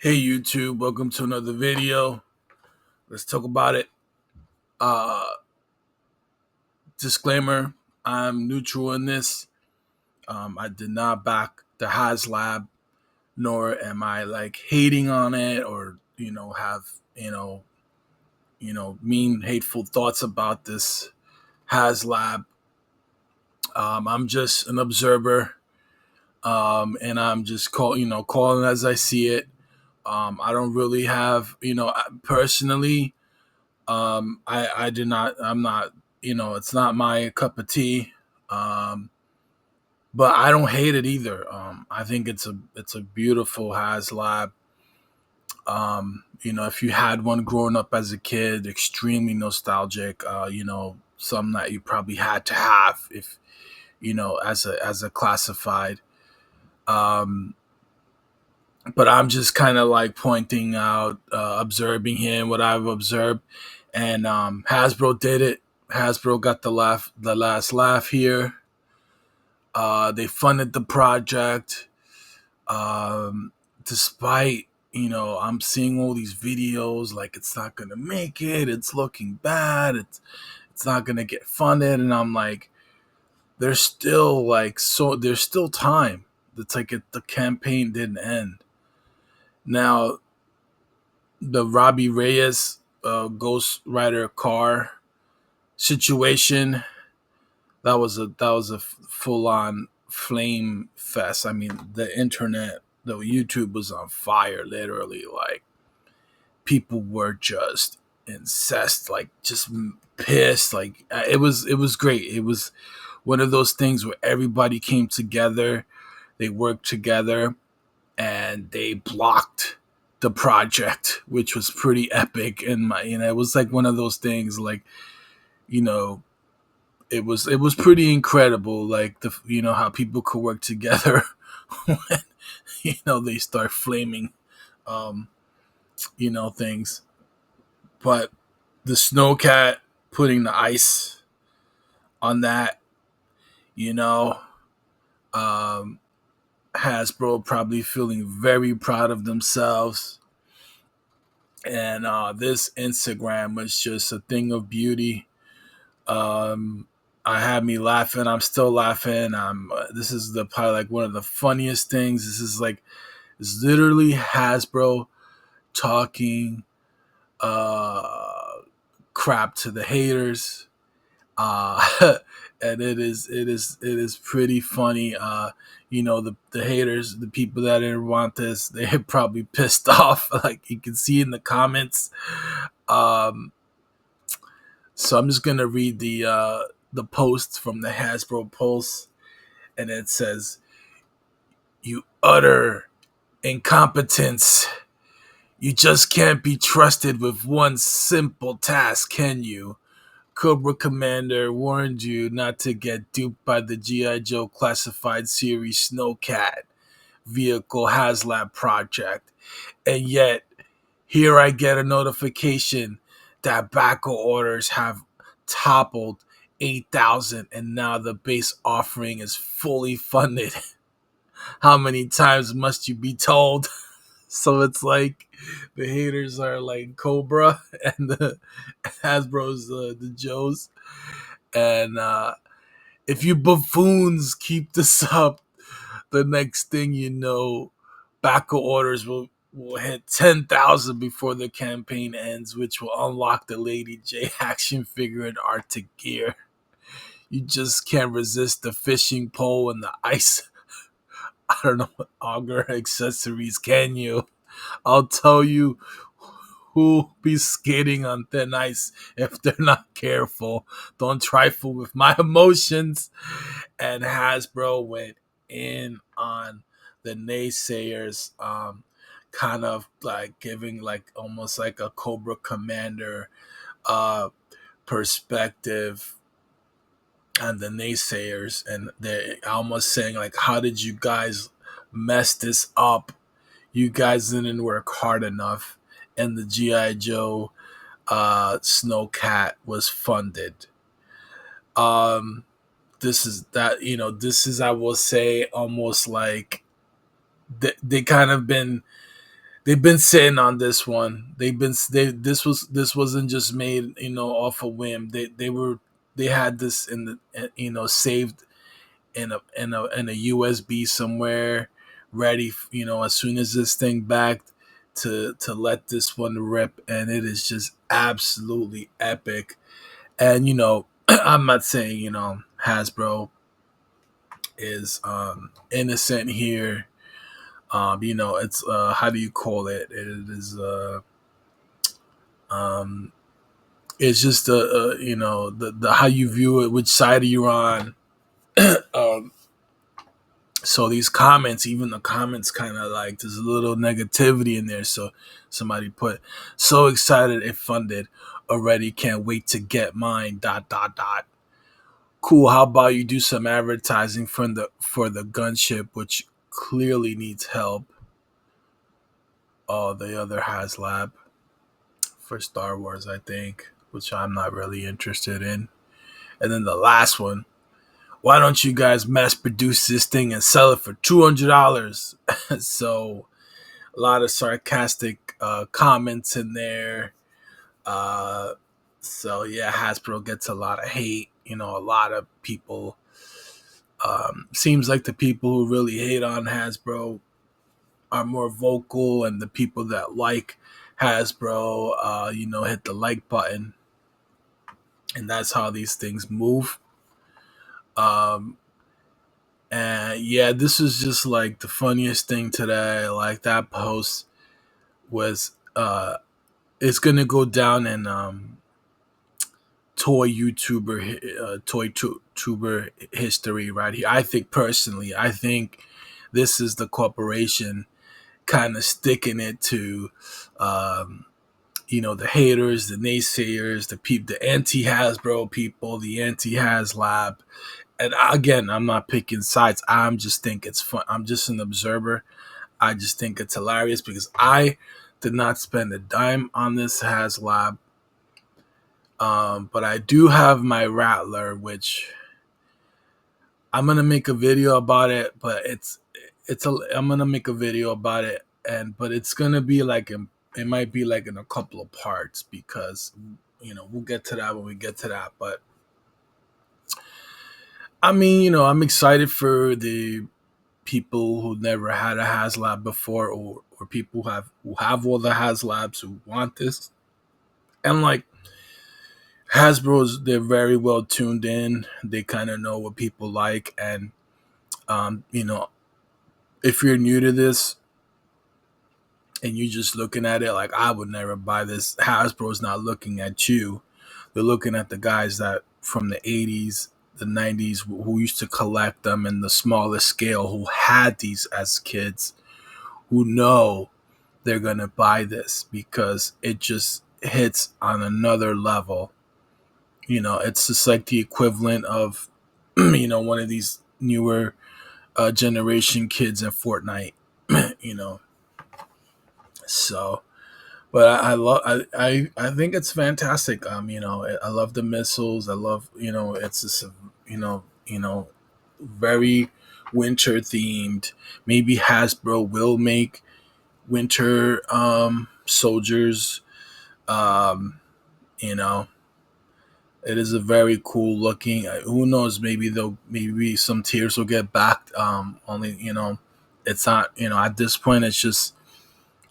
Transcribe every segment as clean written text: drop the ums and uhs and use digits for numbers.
Hey YouTube, welcome to another video. Let's talk about it. Uh Disclaimer, I'm neutral in this. I did not back the HasLab, nor am I like hating on it or have mean hateful thoughts about this HasLab. I'm just an observer, and I'm just calling as I see it. I don't really have personally. I did not. I'm not. It's not my cup of tea. Um, but I don't hate it either. I think it's a beautiful HasLab. If you had one growing up as a kid, extremely nostalgic. Something that you probably had to have if as a classified. Um, but I'm just kind of like pointing out, observing him, what I've observed, and Hasbro did it. Hasbro got the last laugh here. They funded the project, despite I'm seeing all these videos like it's not gonna make it. It's looking bad. It's not gonna get funded, and I'm like, there's still there's still time. It's like the campaign didn't end. Now the Robbie Reyes Ghost Rider car situation, that was a full on flame fest. I mean, the internet, the YouTube was on fire, literally. Like, people were just incensed, like just pissed. Like, it was great. It was one of those things where everybody came together, they worked together, and they blocked the project, which was pretty epic. And it was like one of those things, like, you know, it was pretty incredible, like how people could work together when they start flaming, um, things. But the SnowCat putting the ice on that, you know, um, Hasbro probably feeling very proud of themselves. And this Instagram was just a thing of beauty. I had me laughing. I'm still laughing. This is the probably like one of the funniest things. It's literally Hasbro talking uh crap to the haters. And it is pretty funny. The haters, the people that didn't want this, they're probably pissed off. Like, you can see in the comments. Um, so I'm just gonna read the post from the Hasbro Pulse, and it says, "You utter incompetence. You just can't be trusted with one simple task, can you? Cobra Commander warned you not to get duped by the G.I. Joe classified series SnowCat vehicle HasLab project. And yet, here I get a notification that backer orders have toppled 8,000, and now the base offering is fully funded. How many times must you be told?" So it's like the haters are like Cobra, and the Hasbro's the Joes. And if you buffoons keep this up, the next thing you know, backer orders will hit 10,000 before the campaign ends, which will unlock the Lady J action figure and Arctic gear. You just can't resist the fishing pole and the ice. I don't know what auger accessories, can you? I'll tell you who'll be skating on thin ice if they're not careful. Don't trifle with my emotions. And Hasbro went in on the naysayers, kind of like giving like almost like a Cobra Commander uh, perspective on the naysayers, and they're almost saying like, "How did you guys mess this up? You guys didn't work hard enough." And the GI Joe SnowCat was funded. Um, this is that this is, I will say, almost like they kind of been they've been sitting on this one. This wasn't just made, off a whim. They had this in the, saved in a USB somewhere, ready, as soon as this thing backed to let this one rip, and it is just absolutely epic. And I'm not saying Hasbro is innocent here. It's how do you call it? It is um it's just the how you view it, which side are you on. um so these comments, even the comments, kind of like there's a little negativity in there. So somebody put, so excited it funded already, can't wait to get mine, dot dot dot. Cool, how about you do some advertising for the gunship, which clearly needs help. The other HasLab for Star Wars, I think, which I'm not really interested in. And then the last one, why don't you guys mass produce this thing and sell it for $200? So a lot of sarcastic comments in there. Uh, so yeah, Hasbro gets a lot of hate. A lot of people. Seems like the people who really hate on Hasbro are more vocal, and the people that like Hasbro, hit the like button, and that's how these things move. Um, and yeah, this was just like the funniest thing today. Like that post was, it's gonna go down in toy tuber history right here. I think personally, this is the corporation kind of sticking it to, the haters, the naysayers, the anti Hasbro people, the anti HasLab. And again, I'm not picking sides. I'm just think it's fun. I'm just an observer. I just think it's hilarious because I did not spend a dime on this HasLab. But I do have my Rattler, which I'm gonna make a video about it. But I'm gonna make a video about it, but it's gonna be like it might be like in a couple of parts, because we'll get to that when we get to that. But I mean, I'm excited for the people who never had a HasLab before, or people who have all the HasLabs who want this. And like Hasbro's, they're very well tuned in. They kind of know what people like, and um, you know, if you're new to this and you're just looking at it like I would never buy this, Hasbro's not looking at you. They're looking at the guys that from the 80s, the 90s, who used to collect them in the smallest scale, who had these as kids, who know they're going to buy this because it just hits on another level. It's just like the equivalent of, one of these newer generation kids in Fortnite, you know. So, but I think it's fantastic. I love the missiles. I love, it's just, very winter themed. Maybe Hasbro will make winter soldiers. Um, you know, it is a very cool looking. Who knows? Maybe some tiers will get backed. Only it's not. At this point, it's just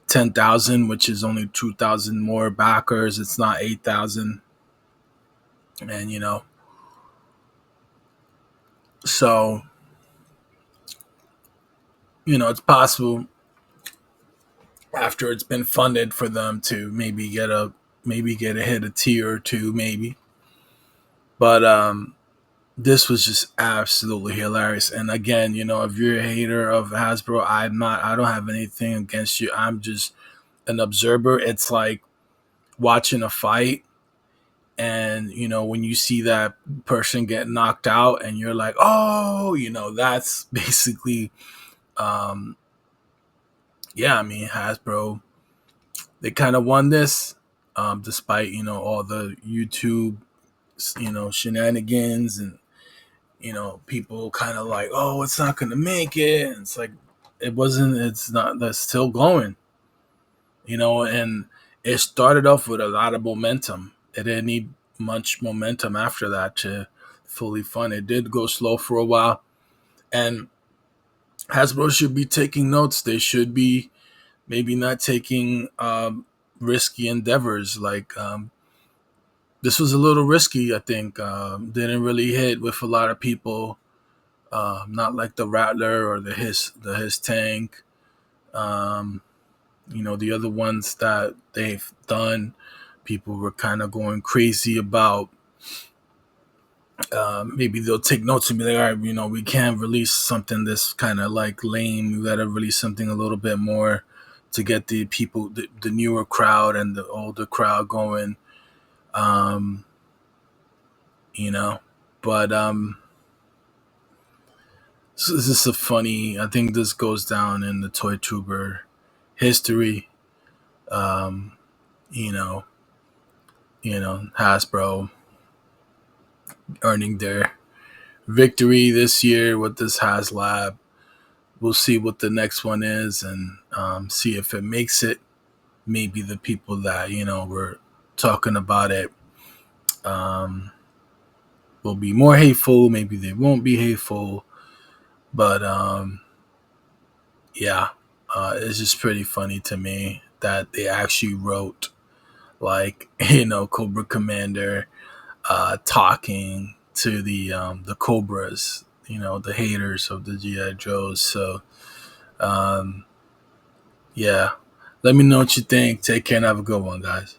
10,000, which is only 2,000 more backers. It's not 8,000, and so it's possible after it's been funded for them to maybe get a hit a tier or two, maybe. But this was just absolutely hilarious. And again, if you're a hater of Hasbro, I'm not. I don't have anything against you. I'm just an observer. It's like watching a fight, and when you see that person get knocked out, and you're like, oh, that's basically, um, yeah. I mean, Hasbro, they kind of won this, despite all the YouTube shenanigans, and people kind of like, oh, it's not going to make it. And it's like, it wasn't, it's not, that's still going. and it started off with a lot of momentum. It didn't need much momentum after that to fully fund. It did go slow for a while, and Hasbro should be taking notes. They should be maybe not taking risky endeavors. Like this was a little risky, I think. Didn't really hit with a lot of people. Not like the Rattler or the his tank. Um, the other ones that they've done, people were kind of going crazy about. Maybe they'll take notes and be like, all right, we can't release something this kind of like lame. We got to release something a little bit more to get the people, the newer crowd and the older crowd going. Um, you know, but this is a funny. I think this goes down in the Toy Trooper history. Um, you know, Hasbro earning their victory this year with this HasLab. We'll see what the next one is and see if it makes it. Maybe the people that were talking about it um, will be more hateful. Maybe they won't be hateful. But yeah, it's just pretty funny to me that they actually wrote like Cobra Commander talking to the Cobras, the haters of the GI Joes. So um, yeah, let me know what you think. Take care and have a good one, guys.